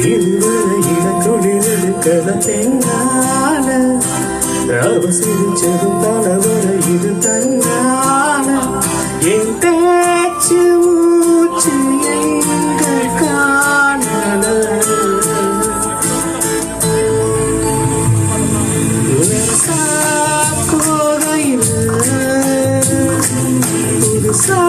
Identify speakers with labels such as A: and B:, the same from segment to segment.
A: இதுவரையில குளிரெடுக்கல பெண்ணான அவசரிச்சதும் தலைவர இது தன்னான என் பேச்சு மூச்சு எங்கள் காணல கோகையில் புதுசா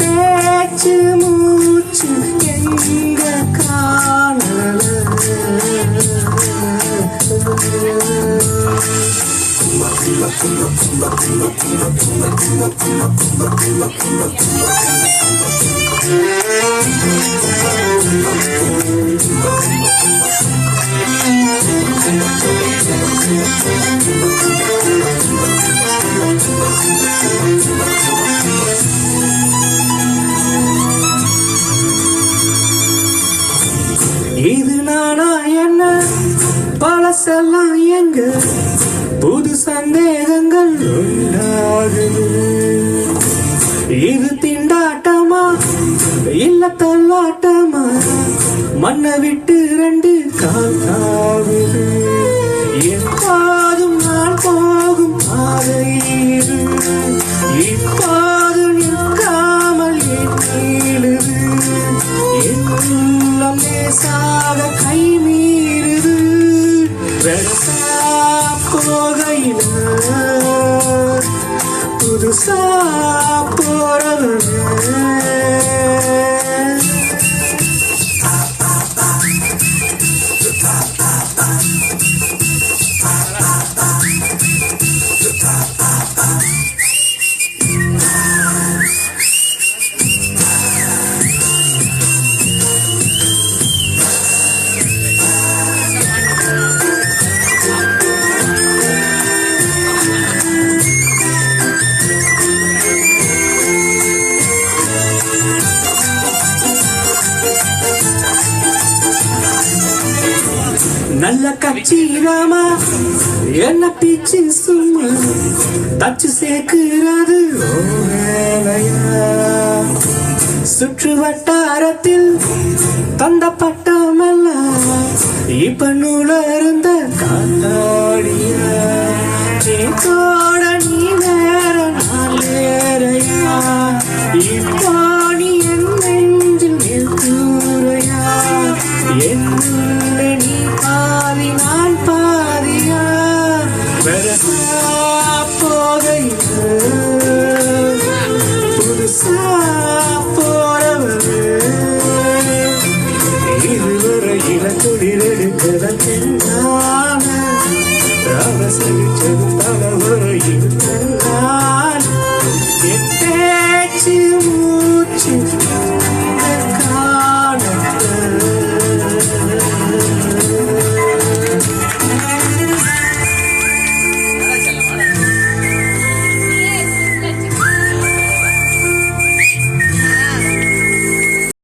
A: பேச்சு மூச்சு எங்க காணல இது நானா என்ன பழசெல்லாம் எங்க புது சந்தேகங்கள் உண்டாகுது இது திண்டாட்டமா இல்ல தள்ளாட்டமா மண்ணை விட்டு ரெண்டு காத்தாகுது எப்போதும் நான் போகும் பாதையில் இப்போது நிற்காமல் எண்ணிடுது எல்லாம் லேசாக கை மீறுது போகையில புதுசா போறவங்க நல்ல கட்சிராமா என்ன பிச்சு சும்மா தச்சு சேர்க்கிறது சுற்று வட்டாரத்தில் தந்த பட்டமெல்லாம் இப்ப நூலருந்த காத்தாடியா சேத்தோட நீ வேற நான் வேறையா இப்போ நீ என் நெஞ்சில் நிற்குறையா என்ன நீ பாதி நான் பாதியா போகையில் புதுசா போறவரு இதுவரையில குளிரெடுக்கிற பெண்ணான அவசரிச்சது தலைவரையில்